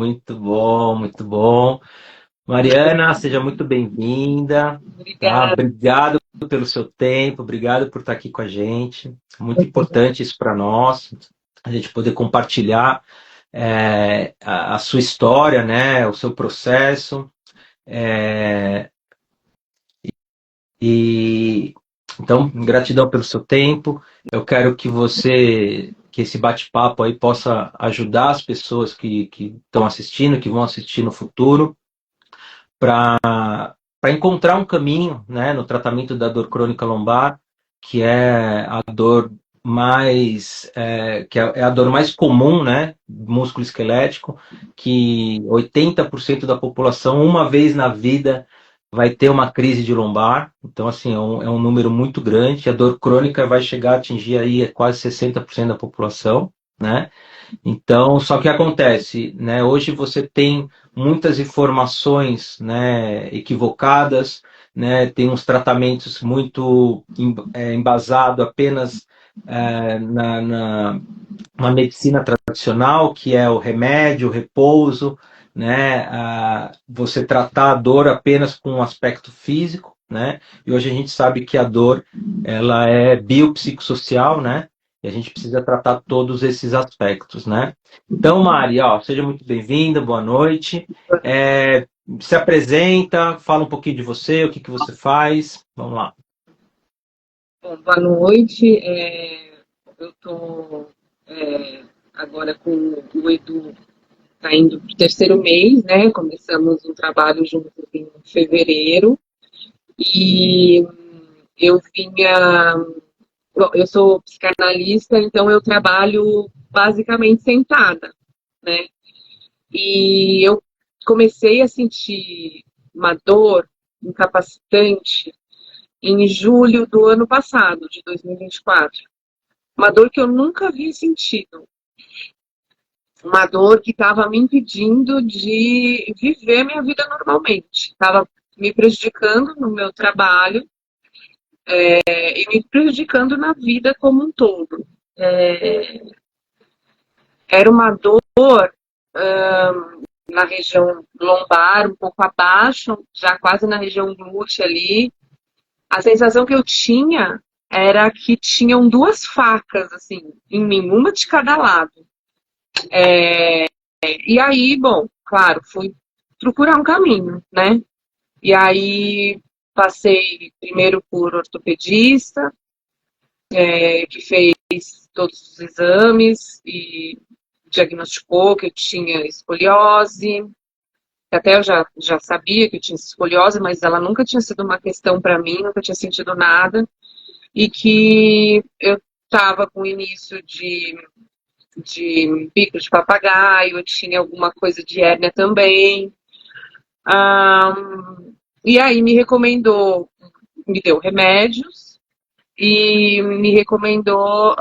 Muito bom, muito bom. Mariana, seja muito bem-vinda, tá? Obrigada. Obrigado pelo seu tempo, obrigado por estar aqui com a gente. Muito importante isso para nós, a gente poder compartilhar a sua história, né? O seu processo. É, e então, gratidão pelo seu tempo. Eu quero que esse bate-papo aí possa ajudar as pessoas que estão assistindo, que vão assistir no futuro, para encontrar um caminho, né, no tratamento da dor crônica lombar, que é a dor é a dor mais comum, né, músculo esquelético, que 80% da população uma vez na vida vai ter uma crise de lombar. Então, assim, é um número muito grande. A dor crônica vai chegar a atingir aí quase 60% da população, né? Então, só que acontece, né? Hoje você tem muitas informações, né, equivocadas, né? Tem uns tratamentos muito embasado apenas na medicina tradicional, que é o remédio, o repouso, né? Você tratar a dor apenas com um aspecto físico, né? E hoje a gente sabe que a dor ela é biopsicossocial, né? E a gente precisa tratar todos esses aspectos, né? Então, Mari, ó, seja muito bem-vinda, boa noite. Se apresenta, fala um pouquinho de você, o que que você faz. Vamos lá. Bom, boa noite. Eu estou agora com o Edu, está indo para o terceiro mês, né? Começamos um trabalho juntos em fevereiro e eu vinha. Bom, eu sou psicanalista, então eu trabalho basicamente sentada, né? E eu comecei a sentir uma dor incapacitante em julho do ano passado, de 2024. Uma dor que eu nunca havia sentido. Uma dor que estava me impedindo de viver minha vida normalmente. Estava me prejudicando no meu trabalho e me prejudicando na vida como um todo. Era uma dor na região lombar, um pouco abaixo, já quase na região glútea ali. A sensação que eu tinha era que tinham duas facas, assim, em mim, uma de cada lado. E aí, bom, claro, fui procurar um caminho, né? E aí passei primeiro por ortopedista, que fez todos os exames e diagnosticou que eu tinha escoliose. Até eu já sabia que eu tinha escoliose, mas ela nunca tinha sido uma questão para mim, nunca tinha sentido nada. E que eu estava com início de bico de papagaio, eu tinha alguma coisa de hérnia também. Ah, e aí me deu remédios e me recomendou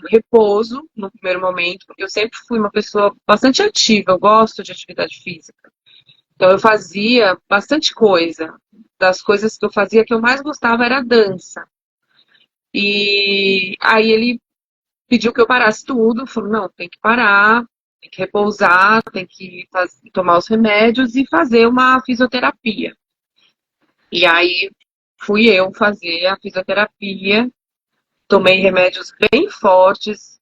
repouso no primeiro momento, porque eu sempre fui uma pessoa bastante ativa, eu gosto de atividade física. Então eu fazia bastante coisa. Das coisas que eu fazia, que eu mais gostava era dança. E aí ele pediu que eu parasse tudo, falou, não, tem que parar, tem que repousar, tem que tomar os remédios e fazer uma fisioterapia. E aí fui eu fazer a fisioterapia, tomei remédios bem fortes,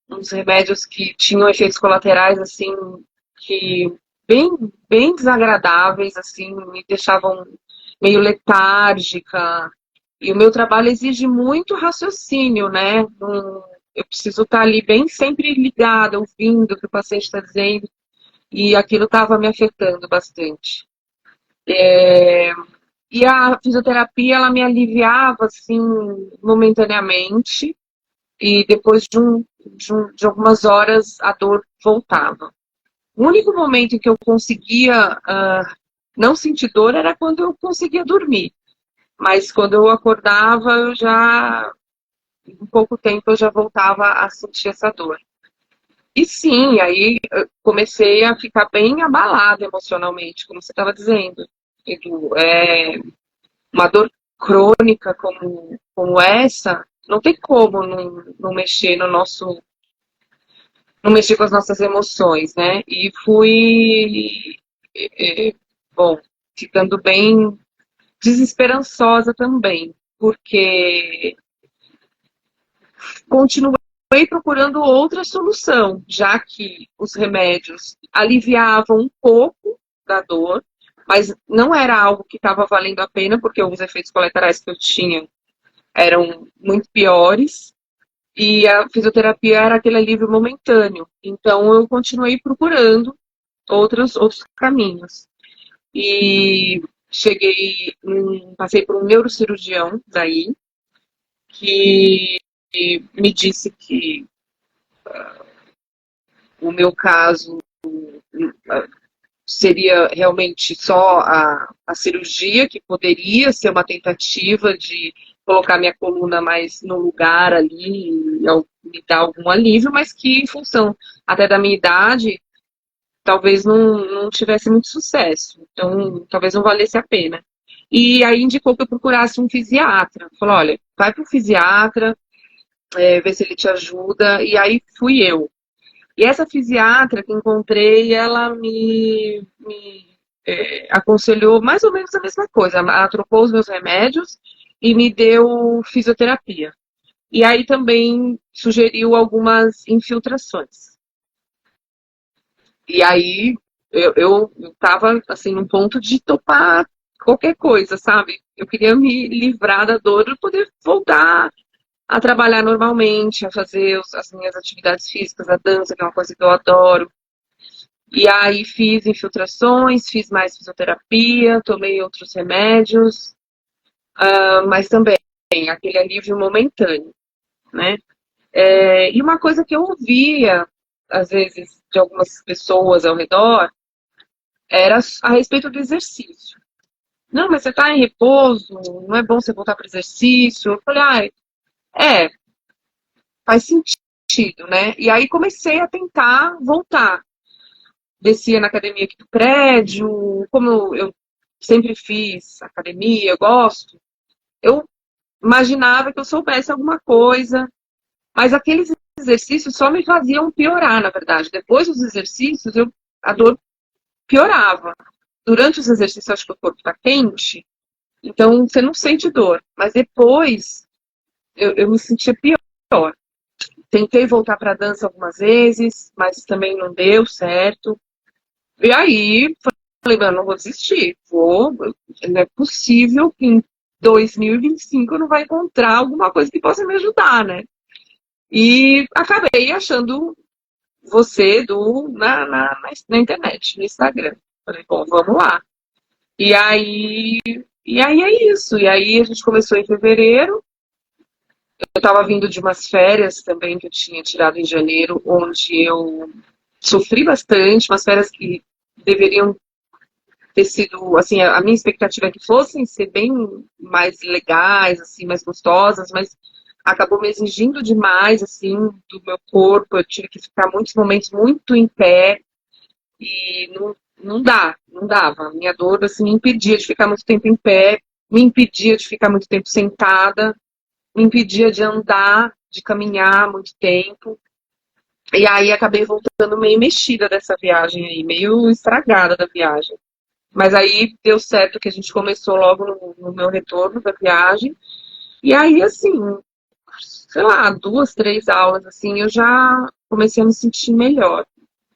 uns remédios que tinham efeitos colaterais, assim, que bem, bem desagradáveis, assim, me deixavam meio letárgica. E o meu trabalho exige muito raciocínio, né? Eu preciso estar ali bem sempre ligada, ouvindo o que o paciente está dizendo, e aquilo estava me afetando bastante. E a fisioterapia, ela me aliviava, assim, momentaneamente, e depois de algumas horas a dor voltava. O único momento em que eu conseguia não sentir dor era quando eu conseguia dormir. Mas quando eu acordava, em pouco tempo, eu já voltava a sentir essa dor. E sim, aí eu comecei a ficar bem abalada emocionalmente, como você estava dizendo, Edu. Uma dor crônica como essa, não tem como não mexer no não mexer com as nossas emoções, né? E fui, bom, ficando bem desesperançosa também, porque continuei procurando outra solução, já que os remédios aliviavam um pouco da dor, mas não era algo que estava valendo a pena, porque os efeitos colaterais que eu tinha eram muito piores, e a fisioterapia era aquele alívio momentâneo. Então eu continuei procurando outros caminhos. E passei por um neurocirurgião daí, que me disse que o meu caso seria realmente só a cirurgia, que poderia ser uma tentativa de colocar minha coluna mais no lugar ali, e me dar algum alívio, mas que em função até da minha idade, talvez não tivesse muito sucesso. Então, talvez não valesse a pena. E aí indicou que eu procurasse um fisiatra. Falou, olha, vai para o fisiatra, ver se ele te ajuda. E aí fui eu. E essa fisiatra que encontrei, ela me aconselhou mais ou menos a mesma coisa. Ela trocou os meus remédios e me deu fisioterapia. E aí também sugeriu algumas infiltrações. E aí eu tava, assim, num ponto de topar qualquer coisa, sabe? Eu queria me livrar da dor e poder voltar a trabalhar normalmente, a fazer as minhas atividades físicas, a dança, que é uma coisa que eu adoro. E aí fiz infiltrações, fiz mais fisioterapia, tomei outros remédios, mas também aquele alívio momentâneo, né? E uma coisa que eu ouvia, às vezes, de algumas pessoas ao redor, era a respeito do exercício. Não, mas você está em repouso, não é bom você voltar para o exercício. Eu falei, faz sentido, né? E aí comecei a tentar voltar. Descia na academia aqui do prédio, como eu sempre fiz academia, eu gosto, eu imaginava que eu soubesse alguma coisa, mas aqueles exercícios só me faziam piorar, na verdade. Depois dos exercícios, a dor piorava. Durante os exercícios, acho que o corpo está quente, então você não sente dor. Mas depois, eu me sentia pior. Tentei voltar para a dança algumas vezes, mas também não deu certo. E aí, falei, não vou desistir. Não é possível que em 2025 eu não vai encontrar alguma coisa que possa me ajudar, né? E acabei achando você na internet, no Instagram. Falei, bom, vamos lá. E aí é isso. E aí a gente começou em fevereiro. Eu estava vindo de umas férias também que eu tinha tirado em janeiro, onde eu sofri bastante, umas férias que deveriam ter sido, assim, a minha expectativa é que fossem ser bem mais legais, assim, mais gostosas, mas acabou me exigindo demais, assim, do meu corpo. Eu tive que ficar muitos momentos muito em pé e não dava. Minha dor, assim, me impedia de ficar muito tempo em pé, me impedia de ficar muito tempo sentada, me impedia de andar, de caminhar muito tempo. E aí acabei voltando meio mexida dessa viagem aí, meio estragada da viagem. Mas aí deu certo que a gente começou logo no meu retorno da viagem. E aí, assim, sei lá, 2, 3 aulas, assim, eu já comecei a me sentir melhor,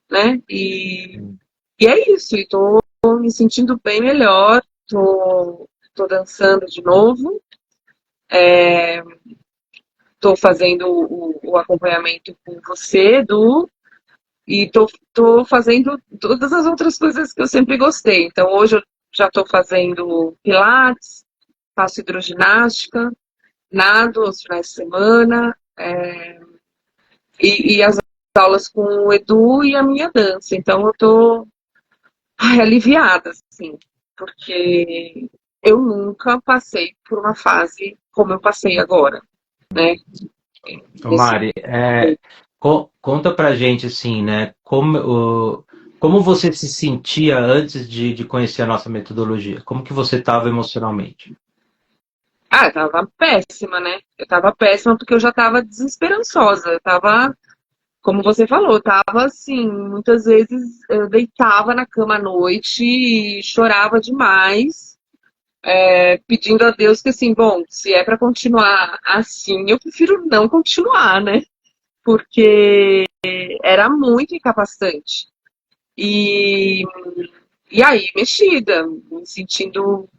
né? E é isso, e tô me sentindo bem melhor, tô dançando de novo, tô fazendo o acompanhamento com você, Edu, e tô fazendo todas as outras coisas que eu sempre gostei. Então, hoje eu já tô fazendo pilates, faço hidroginástica, nado aos finais de semana, e as aulas com o Edu e a minha dança. Então, eu tô aliviada, assim, porque eu nunca passei por uma fase como eu passei agora, né? Ô, Nesse... Mari, conta pra gente assim, né? Como você se sentia antes de conhecer a nossa metodologia? Como que você estava emocionalmente? eu tava péssima, né? Eu tava péssima porque eu já tava desesperançosa. Eu tava como você falou, tava assim, muitas vezes eu deitava na cama à noite e chorava demais, pedindo a Deus que assim, bom, se é para continuar assim, eu prefiro não continuar, né? Porque era muito incapacitante. E, e aí, mexida, me sentindo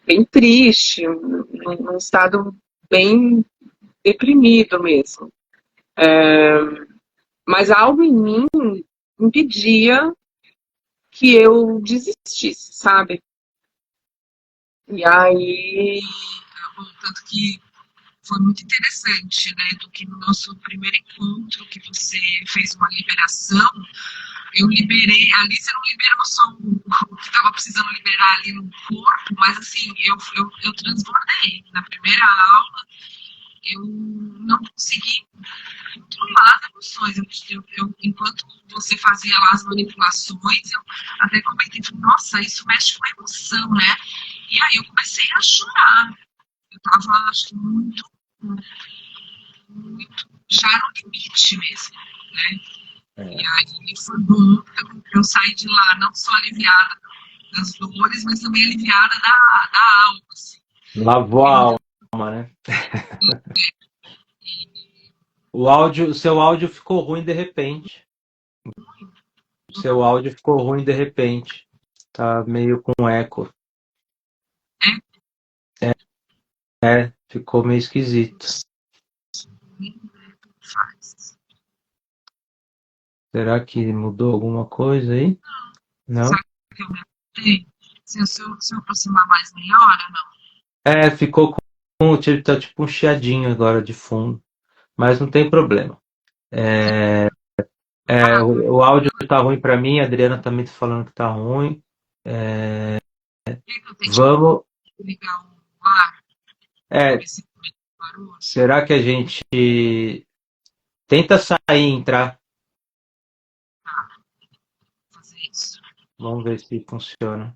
bem triste, num estado bem deprimido mesmo. Mas algo em mim impedia que eu desistisse, sabe? E aí, bom, tanto que foi muito interessante, né? Do que no nosso primeiro encontro, que você fez uma liberação, eu liberei, ali você não liberou só o que estava precisando liberar ali no corpo, mas assim, eu transbordei. Na primeira aula, eu não consegui controlar as emoções. Enquanto você fazia lá as manipulações, eu até comentei, nossa, isso mexe com a emoção, né? E aí eu comecei a chorar. Eu estava, acho que, muito já no limite mesmo, né? E aí foi bom eu sair de lá, não só aliviada das dores, mas também aliviada da alma, assim. Lavou a alma, né? O seu áudio ficou ruim de repente. O seu áudio ficou ruim de repente. Tá meio com eco. Ficou meio esquisito. Será que mudou alguma coisa aí? Não? Sabe que eu me apertei? Se eu aproximar mais, melhora, não? Ficou tá tipo um chiadinho agora de fundo. Mas não tem problema. O áudio tá ruim para mim, a Adriana também tá falando que tá ruim. Vamos. Ligar o ar, esse barulho. Será que a gente tenta sair e entrar? Fazer isso. Vamos ver se funciona.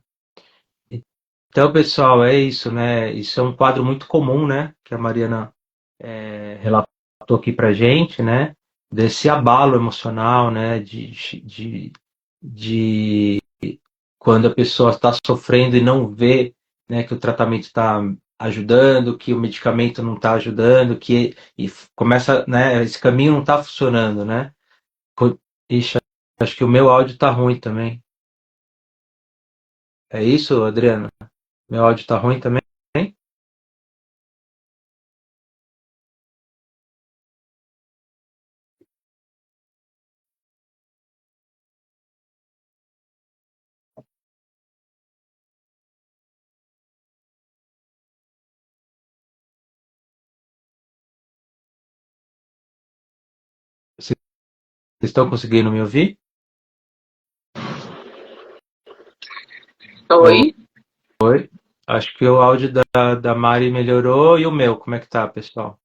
Então, pessoal, é isso, né? Isso é um quadro muito comum, né? Que a Mariana relatou aqui pra gente, né? Desse abalo emocional, né? De quando a pessoa está sofrendo e não vê, né, que o tratamento está ajudando, que o medicamento não está ajudando, e começa, né? Esse caminho não está funcionando, né? Ixi, acho que o meu áudio está ruim também. É isso, Adriana? Meu áudio está ruim também? Vocês estão conseguindo me ouvir? Oi? Oi? Acho que o áudio da Mari melhorou e o meu, como é que tá, pessoal?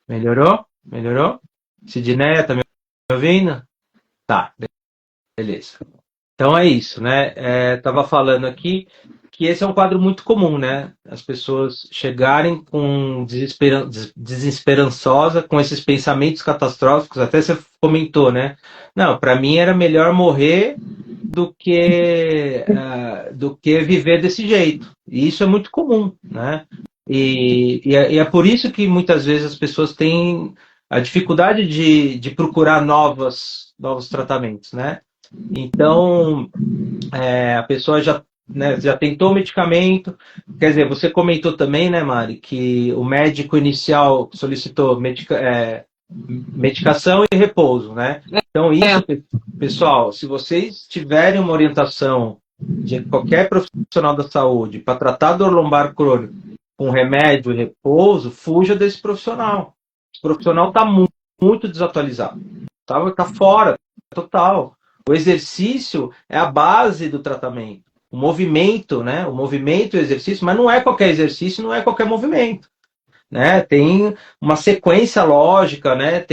Melhorou? Melhorou? Sidneia, tá me ouvindo? Tá, beleza. Então é isso, né? Tava falando aqui que esse é um quadro muito comum, né? As pessoas chegarem com desesperançosa, com esses pensamentos catastróficos, até você comentou, né? Não, para mim era melhor morrer do que viver desse jeito. E isso é muito comum, né? E é por isso que muitas vezes as pessoas têm a dificuldade de procurar novos tratamentos, né? Então, a pessoa já, né, já tentou o medicamento. Quer dizer, você comentou também, né, Mari, que o médico inicial solicitou medicação e repouso, né? Então, isso, pessoal, se vocês tiverem uma orientação de qualquer profissional da saúde para tratar dor lombar crônica com remédio e repouso, fuja desse profissional. Esse profissional está muito desatualizado. Tá fora, total. O exercício é a base do tratamento. O movimento, né? O movimento e o exercício, mas não é qualquer exercício, não é qualquer movimento. Né? Tem uma sequência lógica, né?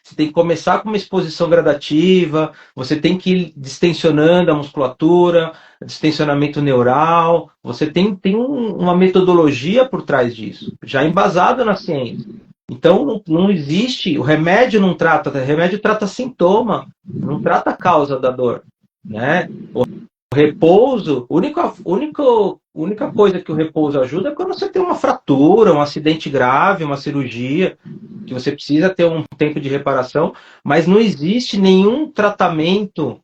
Você tem que começar com uma exposição gradativa, você tem que ir distensionando a musculatura, distensionamento neural, você tem uma metodologia por trás disso, já embasada na ciência. Então, não existe, o remédio trata sintoma, não trata a causa da dor, né? O repouso, única coisa que o repouso ajuda é quando você tem uma fratura, um acidente grave, uma cirurgia, que você precisa ter um tempo de reparação, mas não existe nenhum tratamento,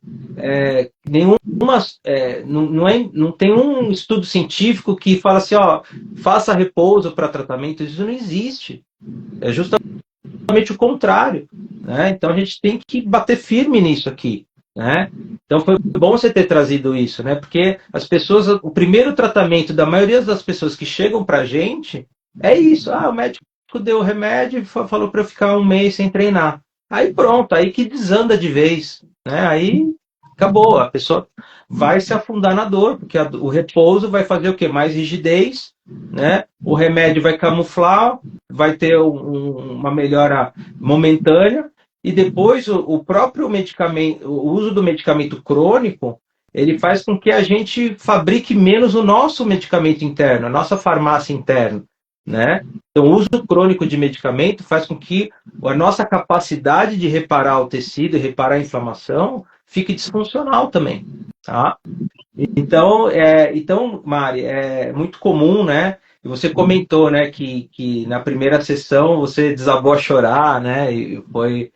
não tem um estudo científico que fala assim, ó, faça repouso para tratamento, isso não existe. É justamente o contrário, né? Então a gente tem que bater firme nisso aqui, né? Então foi bom você ter trazido isso, né? Porque as pessoas, o primeiro tratamento da maioria das pessoas que chegam para a gente é isso. Ah, o médico deu o remédio e falou para eu ficar um mês sem treinar. Aí pronto, aí que desanda de vez, né? Aí acabou, a pessoa vai se afundar na dor, porque o repouso vai fazer o quê? Mais rigidez, né? O remédio vai camuflar, vai ter uma melhora momentânea, e depois o próprio medicamento, o uso do medicamento crônico, ele faz com que a gente fabrique menos o nosso medicamento interno, a nossa farmácia interna, né? Então, o uso crônico de medicamento faz com que a nossa capacidade de reparar o tecido e reparar a inflamação fique disfuncional também, tá? Então, Mari, é muito comum, né? E você comentou, né, que na primeira sessão você desabou a chorar, né? E foi,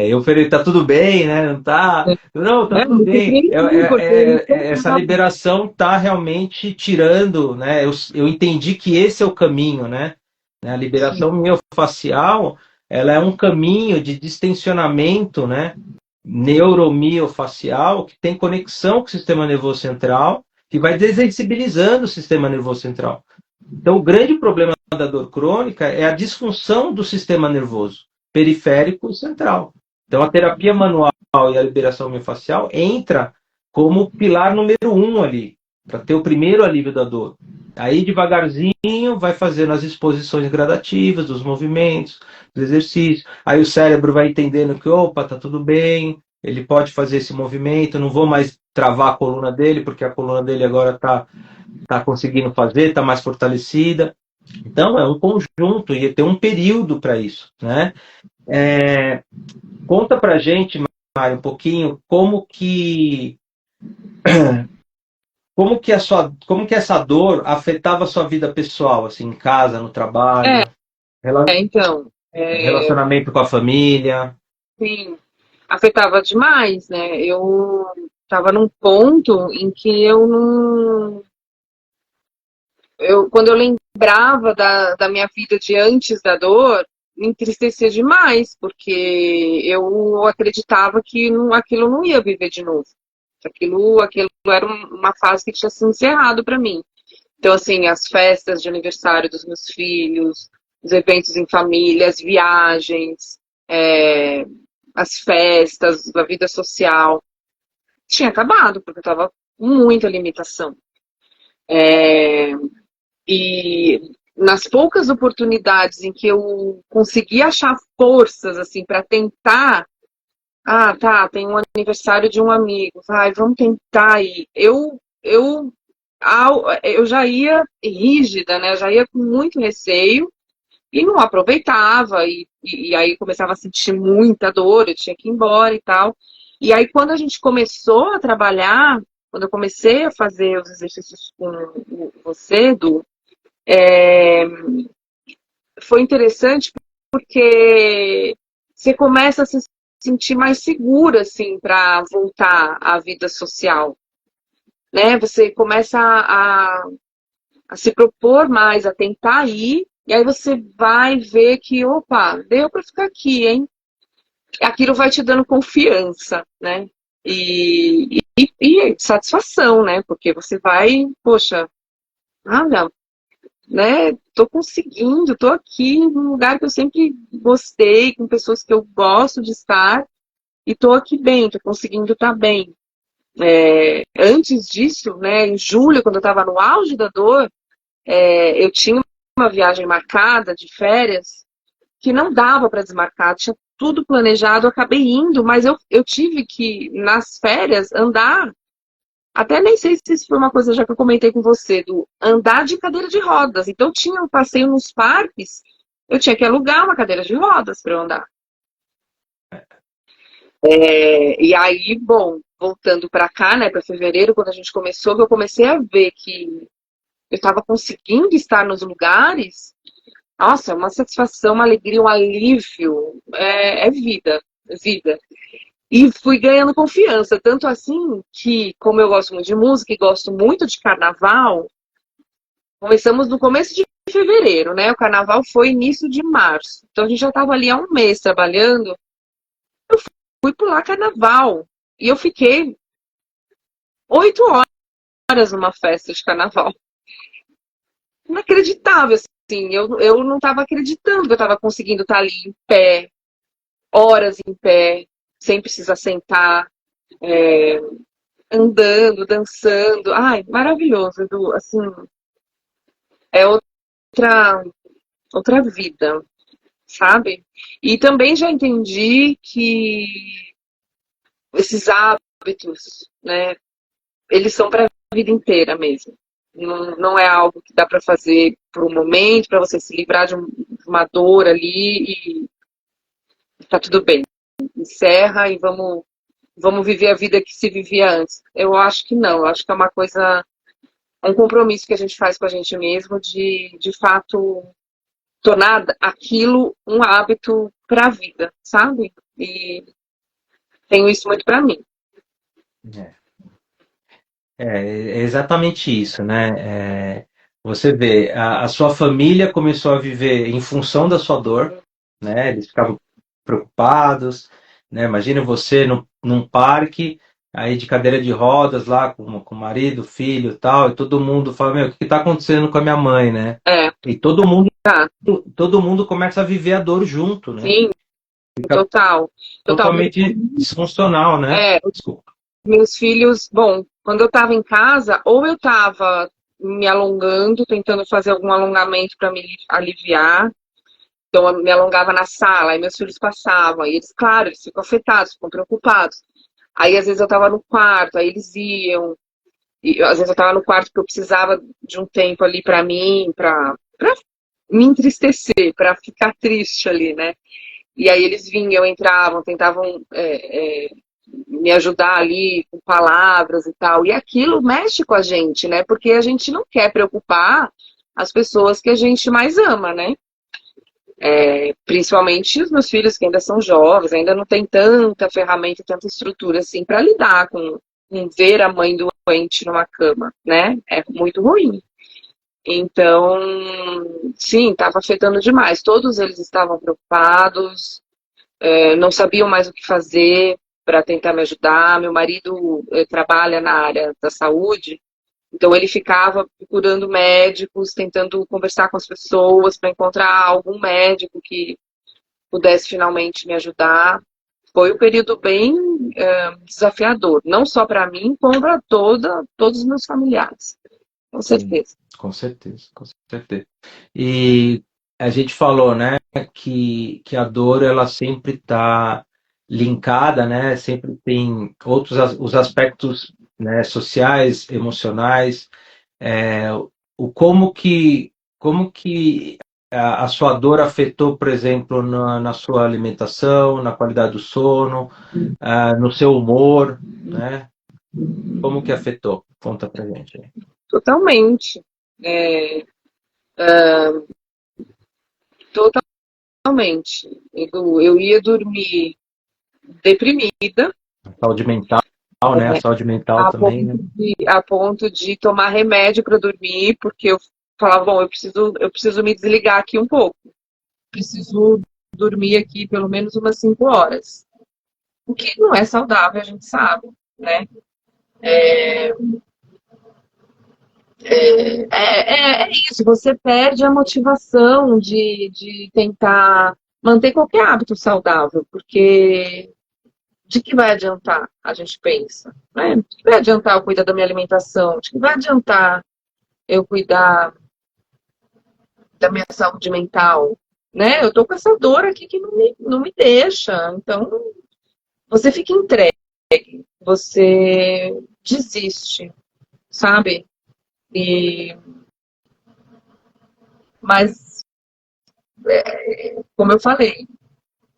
eu falei, tá tudo bem, né? Não tá? Não, tá tudo Eu bem. fiquei assim, porque Essa liberação tá realmente tirando, né? Eu entendi que esse é o caminho, né? A liberação miofascial, ela é um caminho de distensionamento, né? Neuromiofacial, que tem conexão com o sistema nervoso central, que vai desensibilizando o sistema nervoso central. Então, o grande problema da dor crônica é a disfunção do sistema nervoso periférico e central. Então, a terapia manual e a liberação miofascial entra como pilar número 1 ali, para ter o primeiro alívio da dor. Aí, devagarzinho, vai fazendo as exposições gradativas dos movimentos, do exercício. Aí o cérebro vai entendendo que, opa, tá tudo bem, ele pode fazer esse movimento, não vou mais travar a coluna dele, porque a coluna dele agora tá conseguindo fazer, está mais fortalecida. Então, é um conjunto e tem um período para isso, né? Conta para gente, Mário, um pouquinho como que essa dor afetava a sua vida pessoal, assim, em casa, no é, trabalho, então, relacionamento com a família. sim, afetava demais, né? Eu estava num ponto em que eu não. Quando eu lembrava da minha vida de antes da dor, me entristecia demais, porque eu acreditava que aquilo não ia viver de novo. Aquilo era uma fase que tinha se encerrado para mim. Então, assim, as festas de aniversário dos meus filhos, os eventos em família, as viagens, é, as festas, a vida social, tinha acabado, porque eu estava com muita limitação. É, e nas poucas oportunidades em que eu consegui achar forças assim para tentar, tá, tem um aniversário de um amigo, vai, vamos tentar ir. Eu já ia rígida, né? Eu já ia com muito receio e não aproveitava e aí começava a sentir muita dor, eu tinha que ir embora e tal. E aí quando a gente começou a trabalhar, quando eu comecei a fazer os exercícios com você, Du, é, foi interessante porque você começa a se sentir mais segura, assim, para voltar à vida social, né? Você começa a se propor mais, a tentar ir, e aí você vai ver que, opa, deu para ficar aqui, hein? Aquilo vai te dando confiança, né? E satisfação, né? Porque você vai, poxa, não, né? Tô conseguindo, tô aqui num lugar que eu sempre gostei, com pessoas que eu gosto de estar, e tô aqui bem, tô conseguindo estar bem. Antes disso, né, em julho, quando eu estava no auge da dor, eu tinha uma viagem marcada de férias que não dava para desmarcar, tinha tudo planejado, eu acabei indo, mas eu tive que, nas férias, andar. Até nem sei se isso foi uma coisa já que eu comentei com você, do andar de cadeira de rodas. Então tinha um passeio nos parques eu tinha que alugar uma cadeira de rodas para eu andar. E aí, bom, voltando para cá, né, para fevereiro, quando a gente começou, eu comecei a ver que eu estava conseguindo estar nos lugares. Nossa, uma satisfação, uma alegria, um alívio. É vida, vida. E fui ganhando confiança, tanto assim que, como eu gosto muito de música e gosto muito de carnaval, começamos no começo de fevereiro, né? O carnaval foi início de março. Então a gente já estava ali há um mês trabalhando. Fui pular carnaval. E eu fiquei 8 horas numa festa de carnaval. Inacreditável, assim. Eu não estava acreditando que eu estava conseguindo estar ali em pé, horas em pé, sem precisar sentar, andando, dançando. Ai, maravilhoso, Edu. Assim, é outra vida, sabe? E também já entendi que esses hábitos, né, eles são para a vida inteira mesmo. Não é algo que dá para fazer por um momento, para você se livrar de uma dor ali e tá tudo bem. Encerra e vamos viver a vida que se vivia antes. Eu acho que não, eu acho que é uma coisa, um compromisso que a gente faz com a gente mesmo de fato, tornar aquilo um hábito para a vida, sabe? E tenho isso muito para mim. É. É exatamente isso, né? Você vê, a sua família começou a viver em função da sua dor, né? Eles ficavam preocupados, né? Imagina você num parque, aí de cadeira de rodas lá, com o marido, filho e tal, e todo mundo fala, meu, o que está acontecendo com a minha mãe, né? É, E tá. todo mundo começa a viver a dor junto, né? Sim, Fica total. Total. totalmente disfuncional, né? É, Desculpa. meus filhos, bom, quando eu estava em casa, ou eu estava me alongando, tentando fazer algum alongamento para me aliviar. Então, eu me alongava na sala, aí meus filhos passavam, e eles, claro, eles ficam afetados, ficam preocupados. Aí, às vezes, eu estava no quarto, aí eles iam, e às vezes eu estava no quarto porque eu precisava de um tempo ali para mim, para me entristecer, para ficar triste ali, né? E aí eles vinham, entravam, tentavam me ajudar ali com palavras e tal. E aquilo mexe com a gente, né? Porque a gente não quer preocupar as pessoas que a gente mais ama, né? Principalmente os meus filhos que ainda são jovens, ainda não tem tanta ferramenta, tanta estrutura assim para lidar com ver a mãe doente numa cama, né? É muito ruim. Então, sim, estava afetando demais. Todos eles estavam preocupados, não sabiam mais o que fazer para tentar me ajudar. Meu marido trabalha na área da saúde, então ele ficava procurando médicos, tentando conversar com as pessoas para encontrar algum médico que pudesse finalmente me ajudar. Foi um período bem desafiador, não só para mim, como para todos os meus familiares, com Sim, certeza. com certeza, com certeza. E a gente falou, né, que a dor ela sempre está linkada, né? Sempre tem os aspectos, né, sociais, emocionais, o como que a sua dor afetou, por exemplo, na sua alimentação, na qualidade do sono, no seu humor, né? Como que afetou? Conta pra gente aí. Totalmente. É, totalmente. Eu ia dormir deprimida, Saúde mental, né? A saúde mental também, né? a ponto de tomar remédio para dormir, porque eu falava, bom, eu preciso me desligar aqui um pouco. Preciso dormir aqui pelo menos umas 5 horas. O que não é saudável, a gente sabe, né? É isso, você perde a motivação de tentar manter qualquer hábito saudável, porque de que vai adiantar, a gente pensa, né? De que vai adiantar eu cuidar da minha alimentação? De que vai adiantar eu cuidar da minha saúde mental? Né? Eu tô com essa dor aqui que não me deixa. Então, você fica entregue, você desiste, sabe? E, mas como eu falei,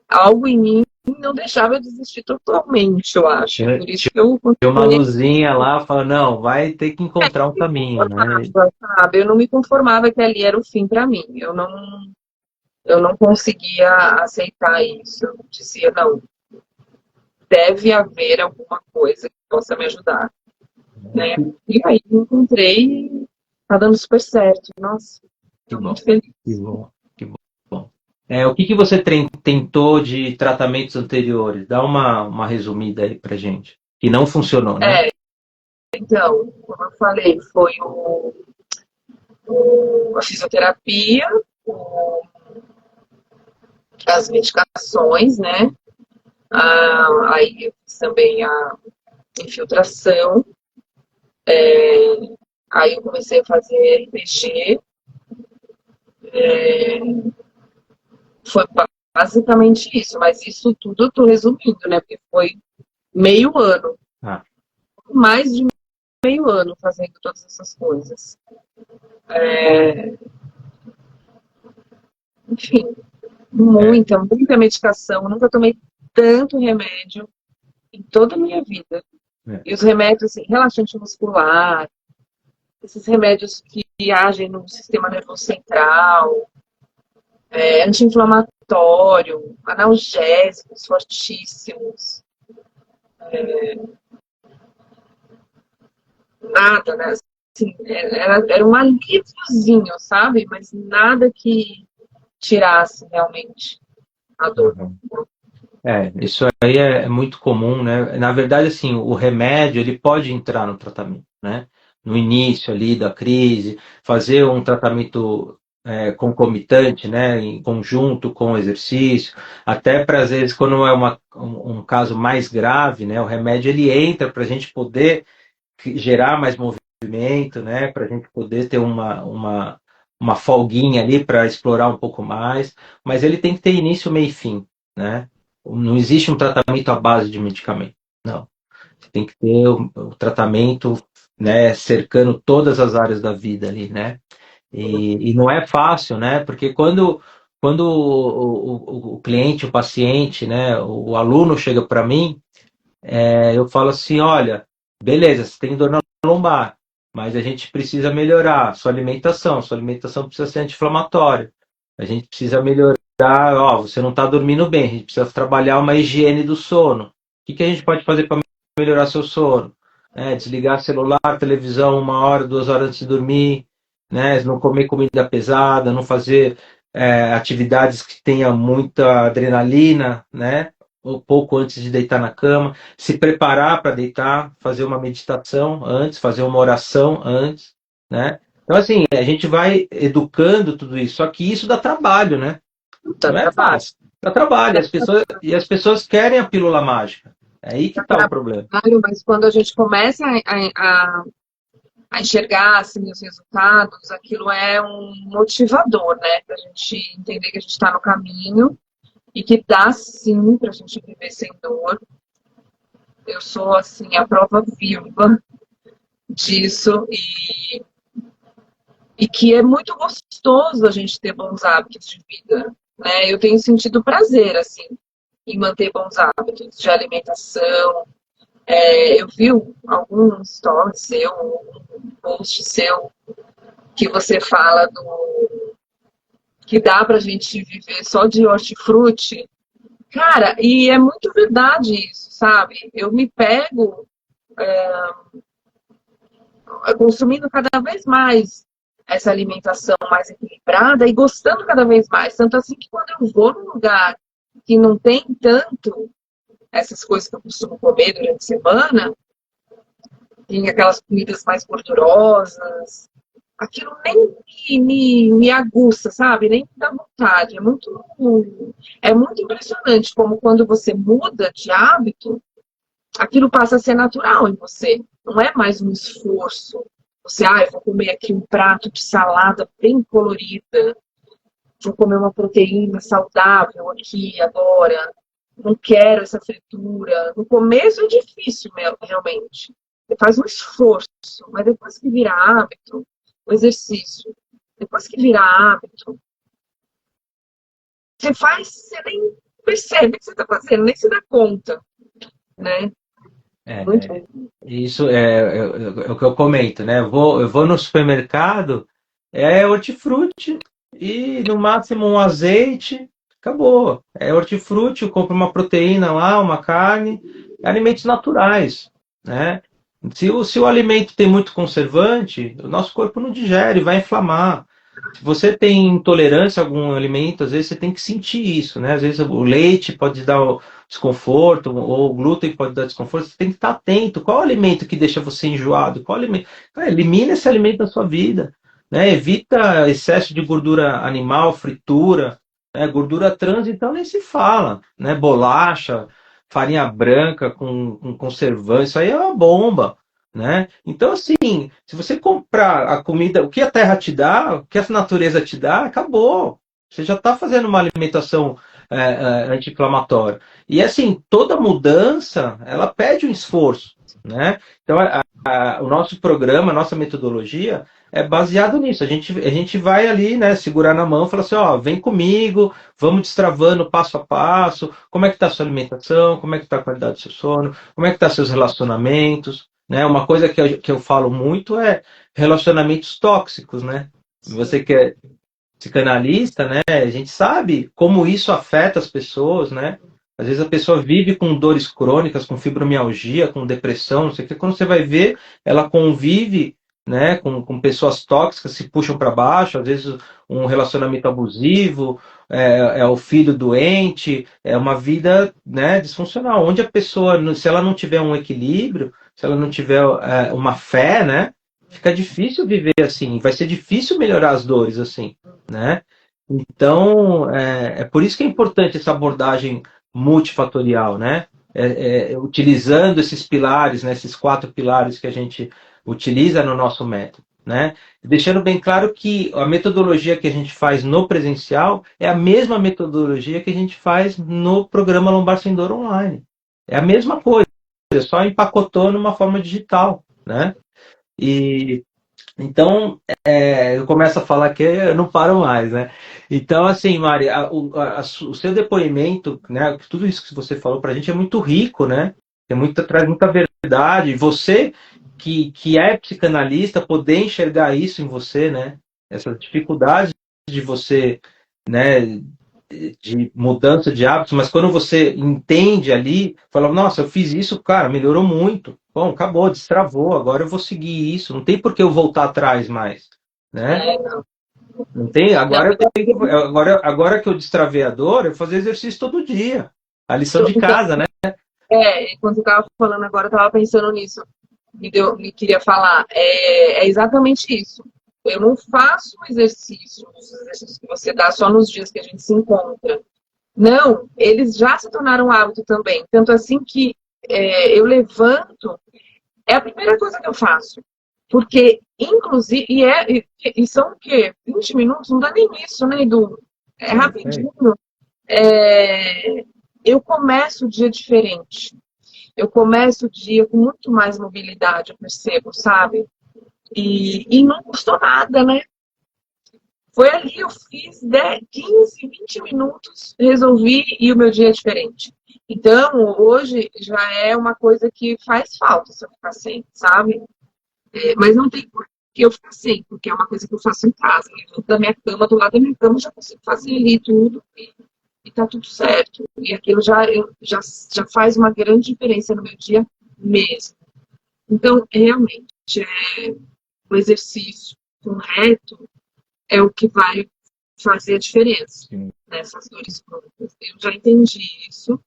algo em mim não deixava eu desistir totalmente, eu acho. Tinha, Por isso que eu tinha uma continuei. luzinha lá, fala, não, vai ter que encontrar um Me caminho, né? conformava, sabe? Eu não me conformava que ali era o fim para mim. Eu não conseguia aceitar isso. Eu dizia, não, deve haver alguma coisa que possa me ajudar, né? E aí encontrei e tá dando super certo. Nossa, Que estou muito bom, que feliz. bom, que bom. O que que você tentou de tratamentos anteriores? Dá uma resumida aí pra gente. Que não funcionou, né? É, então, como eu falei, foi a fisioterapia, as medicações, né? Aí eu fiz também a infiltração. Aí eu comecei a fazer RPG. Foi basicamente isso, mas isso tudo eu tô resumindo, né? Porque foi meio ano, Ah, mais de meio ano fazendo todas essas coisas. Enfim, é, muita medicação. Eu nunca tomei tanto remédio em toda a minha vida. é. E os remédios, assim, relaxante muscular, esses remédios que agem no sistema nervoso central, anti-inflamatório, analgésicos fortíssimos, nada, né? Assim, era um alíviozinho, sabe? Mas nada que tirasse realmente a dor. Uhum. Isso aí é muito comum, né? Na verdade, assim, o remédio ele pode entrar no tratamento, né? No início ali da crise, fazer um tratamento concomitante, né? Em conjunto com o exercício, até para às vezes quando é um caso mais grave, né? O remédio ele entra para a gente poder gerar mais movimento, né? Para a gente poder ter uma folguinha ali para explorar um pouco mais, mas ele tem que ter início, meio e fim, né? Não existe um tratamento à base de medicamento, não. Você tem que ter o tratamento, né, cercando todas as áreas da vida ali, né? E não é fácil, né? Porque quando o cliente, o paciente, né, o aluno chega para mim, eu falo assim, olha, beleza, você tem dor na lombar, mas a gente precisa melhorar sua alimentação precisa ser anti-inflamatória, a gente precisa melhorar, ó, você não está dormindo bem, a gente precisa trabalhar uma higiene do sono. O que que a gente pode fazer para melhorar seu sono? Desligar celular, televisão 1 hora, 2 horas antes de dormir, né? Não comer comida pesada, não fazer atividades que tenham muita adrenalina, né? Um pouco antes de deitar na cama, se preparar para deitar, fazer uma meditação antes, fazer uma oração antes, né? Então, assim, a gente vai educando tudo isso, só que isso dá trabalho, né? Dá Não é trabalho. fácil. Dá trabalho, as pessoas querem a pílula mágica. É aí que Dá está o problema. trabalho, mas quando a gente começa a enxergar assim, os resultados, aquilo é um motivador, né? Para a gente entender que a gente está no caminho e que dá sim para a gente viver sem dor. Eu sou assim a prova viva disso e que é muito gostoso a gente ter bons hábitos de vida, né? Eu tenho sentido prazer assim em manter bons hábitos de alimentação. Eu vi algum story seu, um post seu que você fala que dá pra gente viver só de hortifruti. Cara, e é muito verdade isso, sabe? Eu me pego consumindo cada vez mais essa alimentação mais equilibrada e gostando cada vez mais. Tanto assim que quando eu vou num lugar que não tem tanto essas coisas que eu costumo comer durante a semana, tem aquelas comidas mais gordurosas, aquilo nem me aguça, sabe? Nem me dá vontade. É muito impressionante como quando você muda de hábito, aquilo passa a ser natural em você. Não é mais um esforço. Você, eu vou comer aqui um prato de salada bem colorida, vou comer uma proteína saudável aqui agora. Não quero essa fritura. No começo é difícil, realmente. Você faz um esforço, mas depois que vira hábito, o exercício, depois que vira hábito, você faz, você nem percebe o que você está fazendo, nem se dá conta, né? Muito É, bom. isso é o que eu comento, né? Eu vou no supermercado, é hortifruti e no máximo um azeite, acabou. É hortifruti, eu compro uma proteína lá, uma carne, alimentos naturais, né? Se o alimento tem muito conservante, o nosso corpo não digere, vai inflamar. Se você tem intolerância a algum alimento, às vezes você tem que sentir isso, né? Às vezes o leite pode dar desconforto, ou o glúten pode dar desconforto, você tem que estar atento. Qual o alimento que deixa você enjoado? Qual alimento? Cara, elimina esse alimento da sua vida, né? Evita excesso de gordura animal, fritura, né? Gordura trans, então nem se fala, né? Bolacha, farinha branca com conservante, isso aí é uma bomba, né? Então, assim, se você comprar a comida, o que a terra te dá, o que a natureza te dá, acabou. Você já está fazendo uma alimentação anti-inflamatória. E assim, toda mudança, ela pede um esforço, né? Então, o nosso programa, a nossa metodologia é baseado nisso. A gente vai ali, né, segurar na mão e falar assim, ó, vem comigo, vamos destravando passo a passo, como é que está a sua alimentação, como é que está a qualidade do seu sono, como é que estão seus relacionamentos, né? Uma coisa que eu falo muito é relacionamentos tóxicos, né? Você que é psicanalista, né? A gente sabe como isso afeta as pessoas, né? Às vezes a pessoa vive com dores crônicas, com fibromialgia, com depressão, não sei o que. Quando você vai ver, ela convive, né, com pessoas tóxicas, se puxam para baixo, às vezes um relacionamento abusivo, é o filho doente, é uma vida, né, disfuncional, onde a pessoa, se ela não tiver um equilíbrio, se ela não tiver uma fé, né, fica difícil viver assim, vai ser difícil melhorar as dores assim, né? Então, é por isso que é importante essa abordagem multifatorial, né? Utilizando esses pilares, né, esses 4 pilares que a gente utiliza no nosso método, né? Deixando bem claro que a metodologia que a gente faz no presencial é a mesma metodologia que a gente faz no programa Lombar Sem Dor Online. É a mesma coisa, só empacotou numa forma digital, né? E então, eu começo a falar que eu não paro mais, né? Então, assim, Mari, o seu depoimento, né? Tudo isso que você falou para a gente é muito rico, né? Traz muita verdade. Você que é psicanalista, poder enxergar isso em você, né? Essas dificuldades de você, né? De mudança de hábitos, mas quando você entende ali, fala, nossa, eu fiz isso, cara, melhorou muito. Bom, acabou, destravou, agora eu vou seguir isso, não tem por que eu voltar atrás mais, né? É, não, Não tem, não, agora eu tenho que, agora que eu destravei a dor, eu vou fazer exercício todo dia. A lição de então, casa, né? quando você estava falando agora, eu estava pensando nisso. Me queria falar. É exatamente isso. Eu não faço os exercícios que você dá só nos dias que a gente se encontra. Não, eles já se tornaram hábito também. Tanto assim que eu levanto, é a primeira coisa que eu faço. Porque, inclusive, e são o quê? 20 minutos? Não dá nem isso, né, Edu? É É. rapidinho. É, eu começo o dia diferente. Eu começo o dia com muito mais mobilidade, eu percebo, sabe? E não custou nada, né? Foi ali, eu fiz 10, 15, 20 minutos, resolvi e o meu dia é diferente. Então, hoje já é uma coisa que faz falta se eu ficar sem, sabe? Mas não tem por que eu ficar sem, porque é uma coisa que eu faço em casa. Eu levanto da minha cama, do lado da minha cama, já consigo fazer ali tudo e tá tudo certo. E aquilo já faz uma grande diferença no meu dia mesmo. Então, realmente, o exercício correto é o que vai fazer a diferença nessas dores crônicas. Eu já entendi isso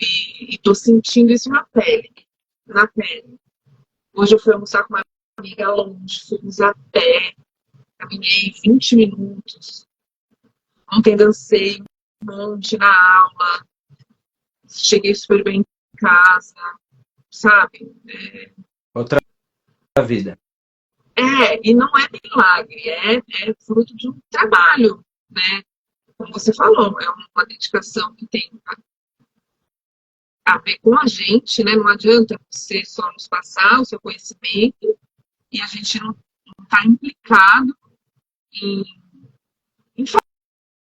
e estou sentindo isso na pele. Na pele. Hoje eu fui almoçar com uma amiga longe, fomos a pé, caminhei 20 minutos. Ontem dancei um monte na aula, cheguei super bem em casa, sabe? Outra vida. E não é milagre, é fruto de um trabalho, né? Como você falou, é uma dedicação que tem a ver com a gente, né? Não adianta você só nos passar o seu conhecimento e a gente não está implicado em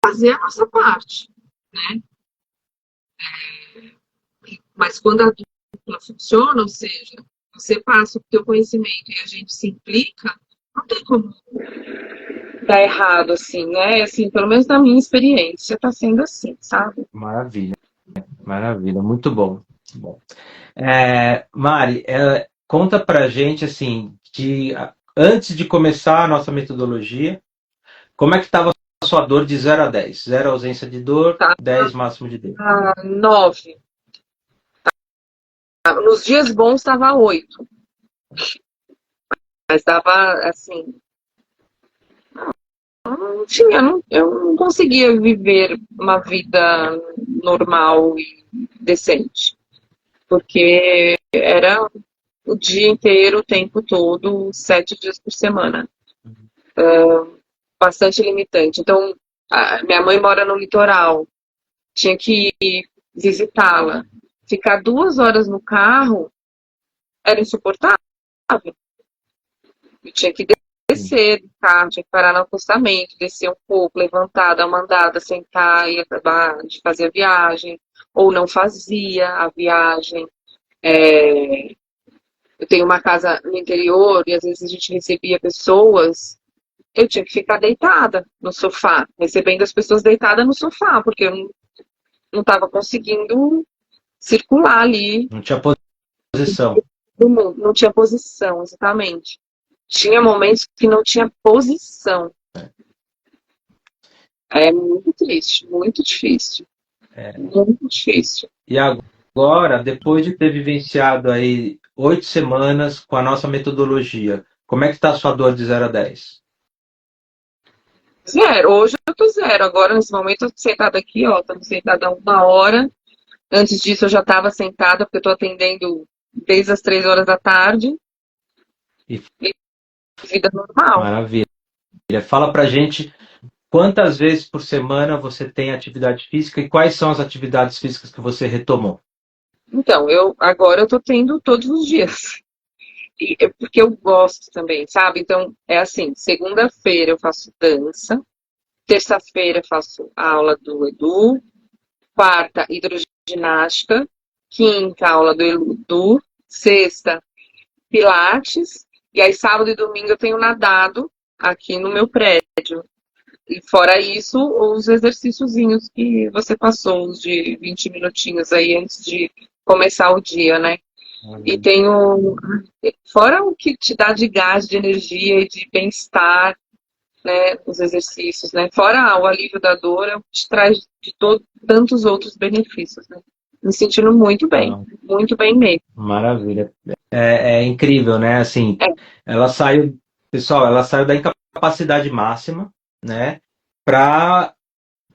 fazer a nossa parte, né? Mas quando a dupla funciona, ou seja, você passa o teu conhecimento e a gente se implica, não tem como dar errado, assim, né? Assim, pelo menos na minha experiência, tá sendo assim, sabe? Maravilha, maravilha, muito bom. Muito bom. Mari, conta pra gente, assim, antes de começar a nossa metodologia, como é que estava a sua dor de 0 a 10? 0 ausência de dor, Tá 10 máximo de dor. 9. Nos dias bons estava 8, mas dava assim, não tinha, não, eu não conseguia viver uma vida normal e decente, porque era o dia inteiro, o tempo todo, 7 dias por semana. Bastante limitante. Então, minha mãe mora no litoral, tinha que ir visitá-la. Ficar 2 horas no carro era insuportável. Eu tinha que descer do carro, tinha que parar no acostamento, descer um pouco, levantar, dar uma andada, sentar e acabar de fazer a viagem. Ou não fazia a viagem. É, eu tenho uma casa no interior e às vezes a gente recebia pessoas, eu tinha que ficar deitada no sofá, recebendo as pessoas deitadas no sofá, porque eu não estava conseguindo circular ali Não tinha posição. no mundo, não tinha posição, exatamente. Tinha momentos que não tinha posição. É muito triste, muito difícil, muito difícil. E agora, depois de ter vivenciado aí 8 semanas com a nossa metodologia, como é que está a sua dor de 0 a 10? Zero, hoje eu tô zero. Agora, nesse momento, eu tô sentada aqui, ó, tô sentada há 1 hora. Antes disso, eu já estava sentada, porque eu tô atendendo desde as 3 horas da tarde. E E vida normal. maravilha. Fala pra gente quantas vezes por semana você tem atividade física e quais são as atividades físicas que você retomou. Então, agora eu tô tendo todos os dias. Porque eu gosto também, sabe? Então, é assim, segunda-feira eu faço dança, terça-feira eu faço aula do Edu, quarta, hidroginástica, quinta, aula do Edu, sexta, pilates, e aí sábado e domingo eu tenho nadado aqui no meu prédio. E fora isso, os exercíciozinhos que você passou, os de 20 minutinhos aí antes de começar o dia, né? E tenho, fora o que te dá de gás, de energia e de bem-estar, né, os exercícios, né? Fora o alívio da dor, é o que te traz de tantos outros benefícios, né? Me sentindo muito bem mesmo. Maravilha. É incrível, né? Assim, É, ela saiu, pessoal, ela saiu da incapacidade máxima, né? Para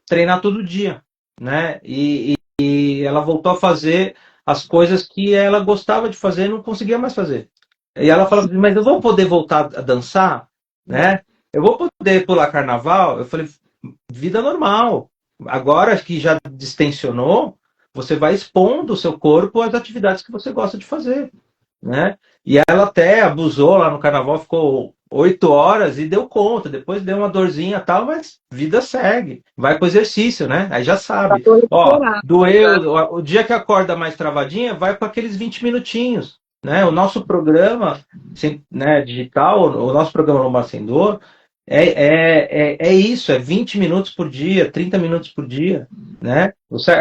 treinar todo dia, né? E ela voltou a fazer as coisas que ela gostava de fazer e não conseguia mais fazer. E ela falava, mas eu vou poder voltar a dançar, né? Eu vou poder pular carnaval? Eu falei, vida normal. Agora que já distensionou, você vai expondo o seu corpo às atividades que você gosta de fazer, né? E ela até abusou lá no carnaval, ficou 8 horas e deu conta. Depois deu uma dorzinha e tal, mas vida segue. Vai pro exercício, né? Aí já já sabe. tô Ó, recuperada, já. doeu, o dia que acorda mais travadinha, vai com aqueles 20 minutinhos, né? O nosso programa, né, digital, o nosso programa Lombar Sem Dor, é isso, é 20 minutos por dia, 30 minutos por dia, né? Você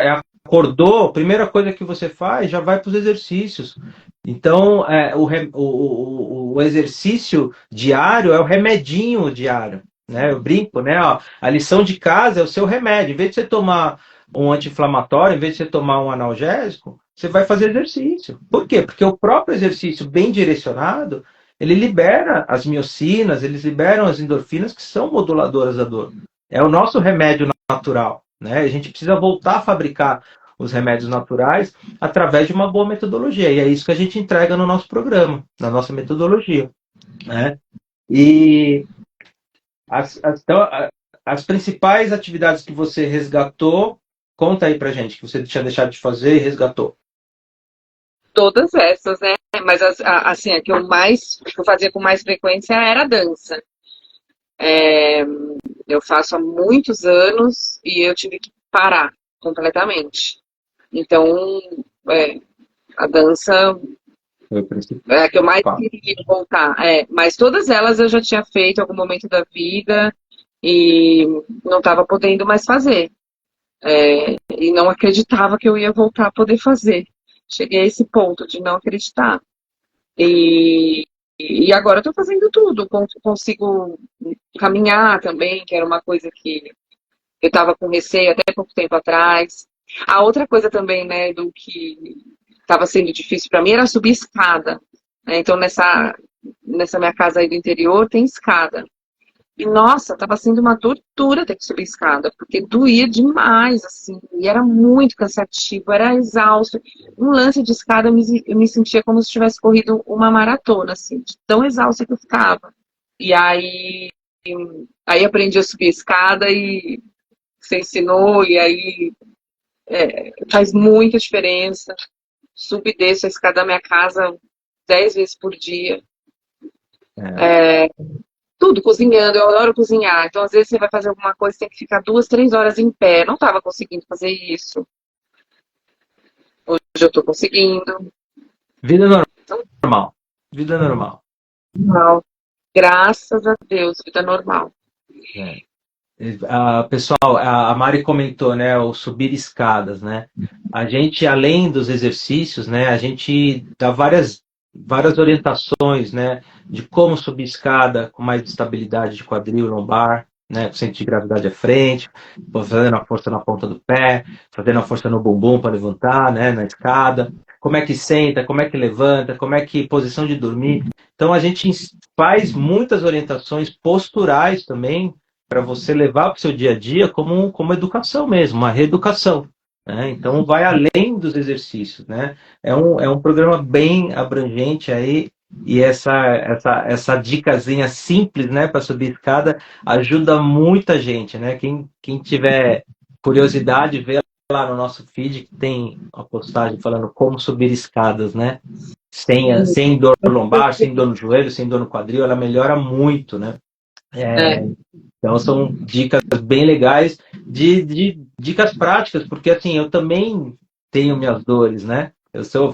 acordou, a primeira coisa que você faz, já vai para os exercícios. Então, o exercício diário é o remedinho diário, né? Eu brinco, né? Ó, a lição de casa é o seu remédio. Em vez de você tomar um anti-inflamatório, em vez de você tomar um analgésico, você vai fazer exercício. Por quê? Porque o próprio exercício bem direcionado, ele libera as miocinas, eles liberam as endorfinas que são moduladoras da dor. É o nosso remédio natural, né? A gente precisa voltar a fabricar os remédios naturais através de uma boa metodologia. E é isso que a gente entrega no nosso programa, na nossa metodologia, né? E então, as principais atividades que você resgatou, conta aí pra gente, que você tinha deixado de fazer e resgatou. Todas essas, né? Mas assim, a que eu fazia com mais frequência era a dança. Eu faço há muitos anos e eu tive que parar completamente. Então, a dança Foi o principal. é a que eu mais queria voltar. Mas todas elas eu já tinha feito em algum momento da vida e não estava podendo mais fazer. E não acreditava que eu ia voltar a poder fazer. Cheguei a esse ponto de não acreditar. E agora eu estou fazendo tudo. Consigo caminhar também, que era uma coisa que eu estava com receio até pouco tempo atrás. A outra coisa também, né, do que estava sendo difícil para mim era subir escada. Né? Então, nessa minha casa aí do interior, tem escada. E, nossa, estava sendo uma tortura ter que subir escada, porque doía demais, assim, e era muito cansativo, era exausto. Um lance de escada, eu me sentia como se tivesse corrido uma maratona, assim, de tão exausta que eu ficava. E aí aprendi a subir a escada e você ensinou, e aí faz muita diferença. Subo e desço a escada da minha casa 10 vezes por dia. Tudo, cozinhando, eu adoro cozinhar. Então, às vezes, você vai fazer alguma coisa, você tem que ficar 2, 3 horas em pé. Não estava conseguindo fazer isso. Hoje eu estou conseguindo. Vida normal. Vida normal. Normal. Graças a Deus, vida normal. É. Pessoal, a Mari comentou, né, o subir escadas, né? A gente, além dos exercícios, né, a gente dá várias orientações, né, de como subir escada com mais estabilidade de quadril e lombar, né, com centro de gravidade à frente, fazendo a força na ponta do pé, fazendo a força no bumbum para levantar, né, na escada, como é que senta, como é que levanta, como é que posição de dormir. Então a gente faz muitas orientações posturais também para você levar para o seu dia a dia como educação mesmo, uma reeducação. Né? Então, vai além dos exercícios. Né? É um programa bem abrangente aí, e essa dicasinha simples, né, para subir escada ajuda muita gente. Né? Quem tiver curiosidade, vê lá no nosso feed que tem uma postagem falando como subir escadas, né? Sem dor lombar, sem dor no joelho, sem dor no quadril, ela melhora muito, né? Então são dicas bem legais de dicas práticas, porque assim, eu também tenho minhas dores, né?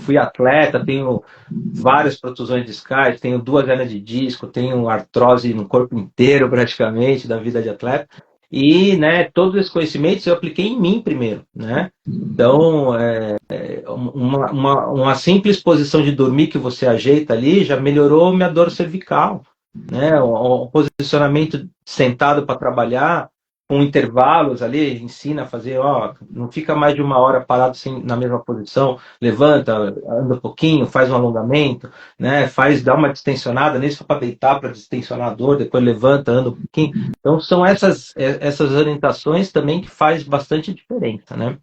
Fui atleta, tenho várias protusões discais, tenho 2 hernias de disco, tenho artrose no corpo inteiro praticamente da vida de atleta. E, né, todos esses conhecimentos eu apliquei em mim primeiro, né? Então, uma simples posição de dormir que você ajeita ali já melhorou minha dor cervical, né? Um posicionamento sentado para trabalhar, com intervalos ali, ensina a fazer, não fica mais de 1 hora parado na mesma posição, levanta, anda um pouquinho, faz um alongamento, né? Dá uma distensionada, nem só para deitar, para distensionar a dor, depois levanta, anda um pouquinho. Então são essas orientações também que faz bastante diferença, né?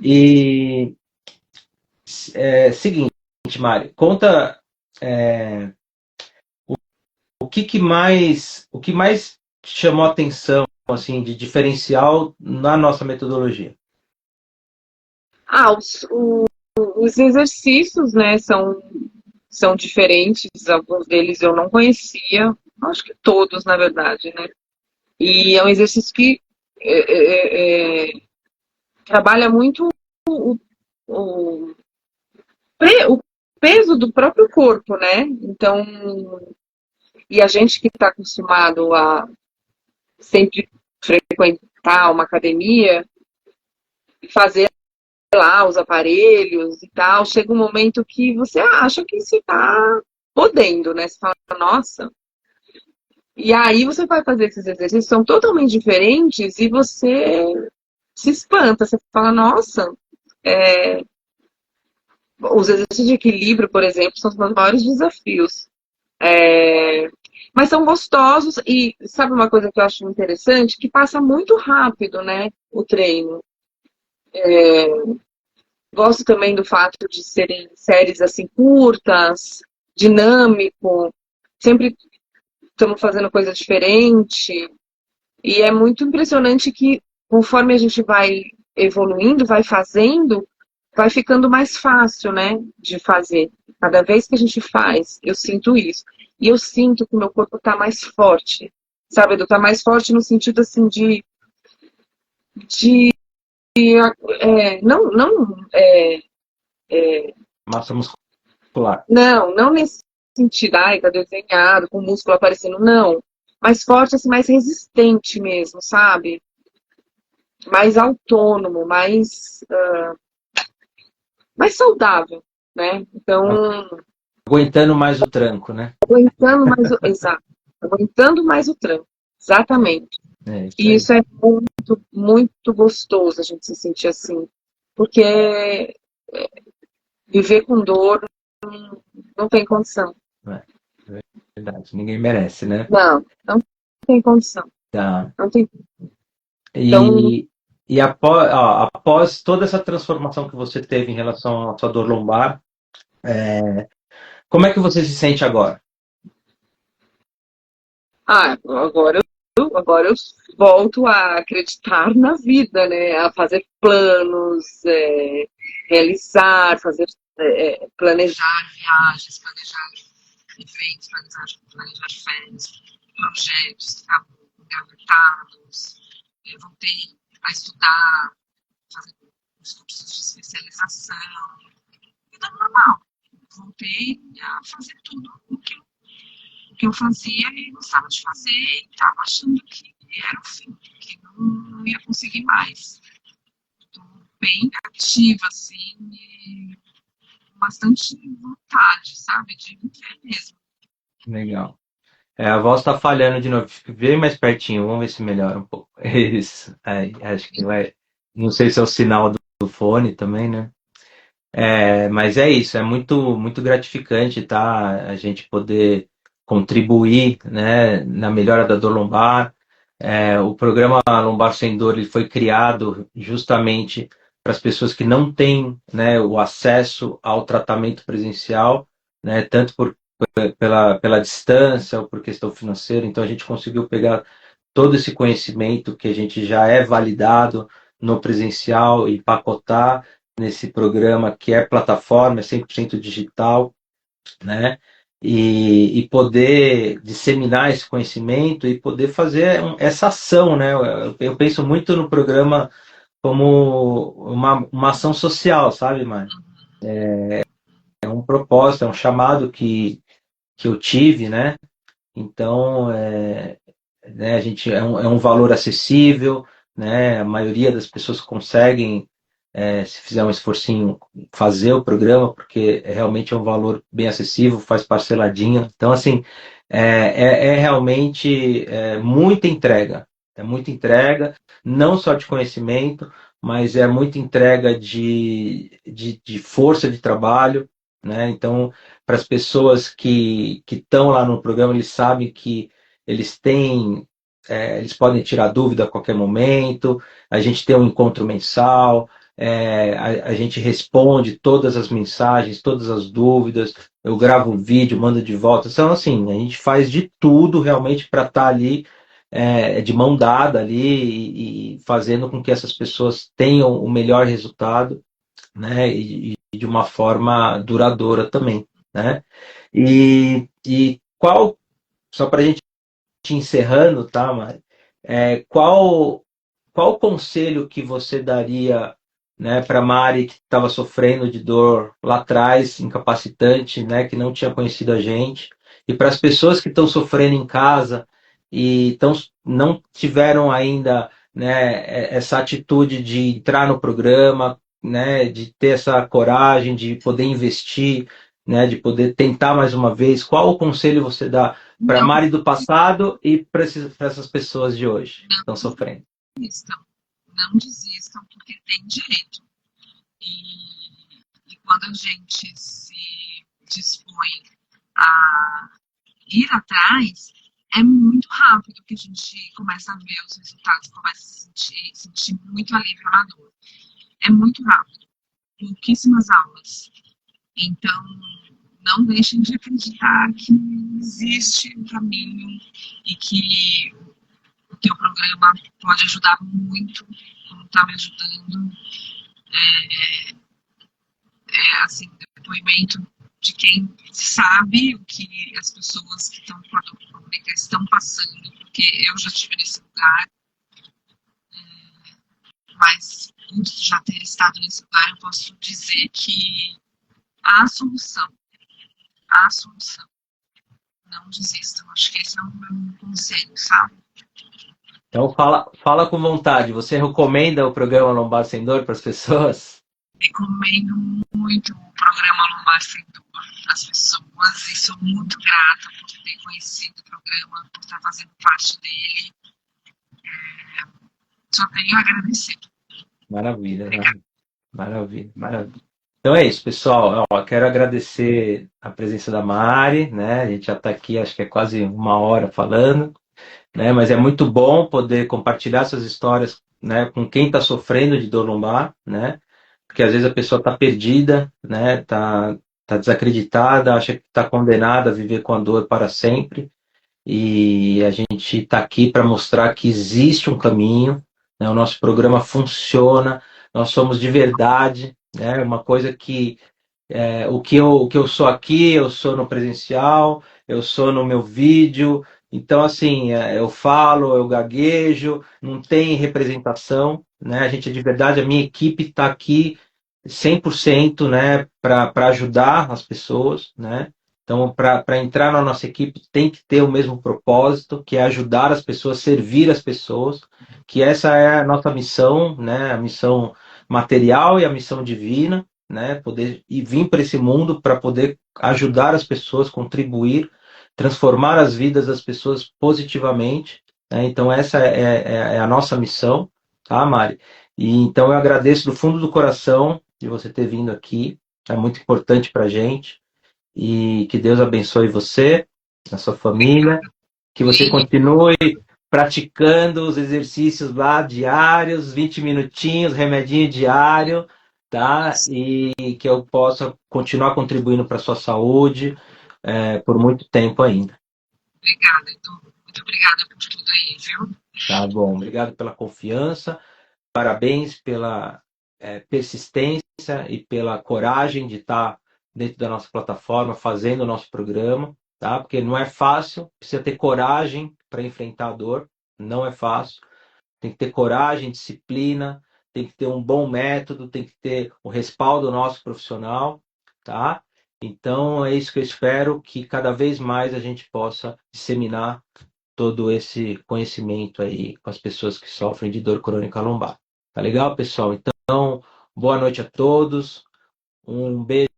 E seguinte, Mari, conta o que mais chamou a atenção assim de diferencial na nossa metodologia? Os exercícios, né, são diferentes. Alguns deles eu não conhecia, acho que todos, na verdade, né? E é um exercício que trabalha muito o peso do próprio corpo, né? Então, e a gente que está acostumado a sempre frequentar uma academia e fazer lá os aparelhos e tal, chega um momento que você acha que você está podendo, né? Você fala, nossa. E aí você vai fazer esses exercícios, são totalmente diferentes e você se espanta, você fala, nossa, os exercícios de equilíbrio, por exemplo, são os meus maiores desafios. Mas são gostosos e sabe uma coisa que eu acho interessante? Que passa muito rápido, né, o treino. Gosto também do fato de serem séries assim curtas, dinâmico, sempre estamos fazendo coisa diferente. E é muito impressionante que conforme a gente vai evoluindo, vai fazendo, vai ficando mais fácil, né, de fazer. Cada vez que a gente faz, eu sinto isso. e eu sinto que o meu corpo está mais forte, sabe? Edu, tá mais forte no sentido assim de Massa muscular. não nesse sentido, ai, tá desenhado, com o músculo aparecendo, não. Mais forte, assim, mais resistente mesmo, sabe? Mais autônomo, mais saudável, né? Então, Aguentando mais o tranco, né? aguentando mais o. Exato. Aguentando mais o tranco. Exatamente. É isso E aí. isso é muito, muito gostoso a gente se sentir assim. Porque viver com dor não tem condição. É, é verdade. Ninguém merece, né? Não tem condição. Tá. Não tem. Então, E após toda essa transformação que você teve em relação à sua dor lombar, como é que você se sente agora? agora eu volto a acreditar na vida, né? A fazer planos, realizar, planejar viagens, planejar eventos, planejar férias, projetos que estavam engavetados. Eu voltei a estudar, fazer os cursos de especialização, vida normal. Voltei a fazer tudo o que eu fazia e gostava de fazer e estava achando que era o fim, que não ia conseguir mais. Estou bem ativa, assim, e com bastante vontade, sabe, de viver mesmo. Legal. A voz está falhando de novo. Vem mais pertinho, vamos ver se melhora um pouco. Isso. Aí, acho que vai. Não sei se é o sinal do fone também, né? Mas é isso, é muito, muito gratificante, tá? A gente poder contribuir, né, na melhora da dor lombar. O programa Lombar Sem Dor ele foi criado justamente para as pessoas que não têm, né, o acesso ao tratamento presencial, né, tanto pela distância ou por questão financeira. Então a gente conseguiu pegar todo esse conhecimento que a gente já é validado no presencial e empacotar nesse programa que é plataforma, é 100% digital, né? E poder disseminar esse conhecimento e poder fazer essa ação, né? Eu penso muito no programa como uma ação social, sabe, Mari? É um propósito, é um chamado que eu tive, né? Então, né, a gente é um valor acessível, né? A maioria das pessoas conseguem, se fizer um esforcinho, fazer o programa, porque realmente é um valor bem acessível, faz parceladinha. Então, assim, realmente muita entrega, não só de conhecimento, mas é muita entrega de força de trabalho, né? Então, para as pessoas que estão lá no programa, eles sabem que eles têm, eles podem tirar dúvida a qualquer momento, a gente tem um encontro mensal, a gente responde todas as mensagens, todas as dúvidas, eu gravo um vídeo, mando de volta. Então, assim, a gente faz de tudo realmente para estar ali de mão dada ali e fazendo com que essas pessoas tenham o melhor resultado, né? E de uma forma duradoura também, né? E qual, só para a gente encerrando, tá, Mari? Qual conselho que você daria, né, para Mari que estava sofrendo de dor lá atrás, incapacitante, né, que não tinha conhecido a gente, e para as pessoas que estão sofrendo em casa e não tiveram ainda, né, essa atitude de entrar no programa, né, de ter essa coragem de poder investir, né, de poder tentar mais uma vez, qual o conselho você dá para Não Mari do passado e para essas pessoas de hoje que estão sofrendo? desistam, não desistam, porque tem direito. E quando a gente se dispõe a ir atrás, é muito rápido que a gente começa a ver os resultados, começa a sentir muito alívio na dor. É muito rápido, pouquíssimas aulas. Então, não deixem de acreditar que existe um caminho e que o teu programa pode ajudar muito, como está me ajudando. Assim, depoimento de quem sabe o que as pessoas que estão com a dor crônica estão passando, porque eu já estive nesse lugar, mas antes de já ter estado nesse lugar, eu posso dizer que há solução, há solução. Não desistam, acho que esse é o meu conselho, sabe? Então fala com vontade. Você recomenda o programa Lombar Sem Dor para as pessoas? Recomendo muito o programa Lombar Sem Dor para as pessoas e sou muito grata por ter conhecido o programa, por estar fazendo parte dele. Só tenho a agradecer. Maravilha, Obrigada. maravilha, maravilha. Então é isso, pessoal. Ó, quero agradecer a presença da Mari, né? A gente já está aqui, acho que é quase uma hora falando, né? Mas é muito bom poder compartilhar essas histórias, né, com quem está sofrendo de dor lombar, né? Porque às vezes a pessoa está perdida, né? Tá desacreditada, acha que está condenada a viver com a dor para sempre. E a gente está aqui para mostrar que existe um caminho, né? O nosso programa funciona, nós somos de verdade, né? Uma coisa que o que eu sou aqui, eu sou no presencial, eu sou no meu vídeo. Então, assim, eu falo, eu gaguejo, não tem representação, né? A gente é de verdade, a minha equipe está aqui 100%, né, para ajudar as pessoas, né? Então, para entrar na nossa equipe, tem que ter o mesmo propósito, que é ajudar as pessoas, servir as pessoas, que essa é a nossa missão, né? A missão material e a missão divina, né? Poder e vir para esse mundo para poder ajudar as pessoas, contribuir, transformar as vidas das pessoas positivamente, né? Então essa é a nossa missão, tá, Mari? E então eu agradeço do fundo do coração de você ter vindo aqui, é muito importante para a gente e que Deus abençoe você, a sua família, que você continue praticando os exercícios lá diários, 20 minutinhos, remedinho diário, tá? E que eu possa continuar contribuindo para a sua saúde por muito tempo ainda. Obrigada, Edu. Muito obrigada por tudo aí, viu? Tá bom, obrigado pela confiança, parabéns pela persistência e pela coragem de estar dentro da nossa plataforma, fazendo o nosso programa, tá? Porque não é fácil, precisa ter coragem para enfrentar a dor, não é fácil. Tem que ter coragem, disciplina, tem que ter um bom método, tem que ter o respaldo nosso profissional, tá? Então é isso que eu espero que cada vez mais a gente possa disseminar todo esse conhecimento aí com as pessoas que sofrem de dor crônica lombar. Tá legal, pessoal? Então, boa noite a todos, um beijo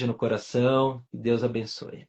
no coração, e Deus abençoe.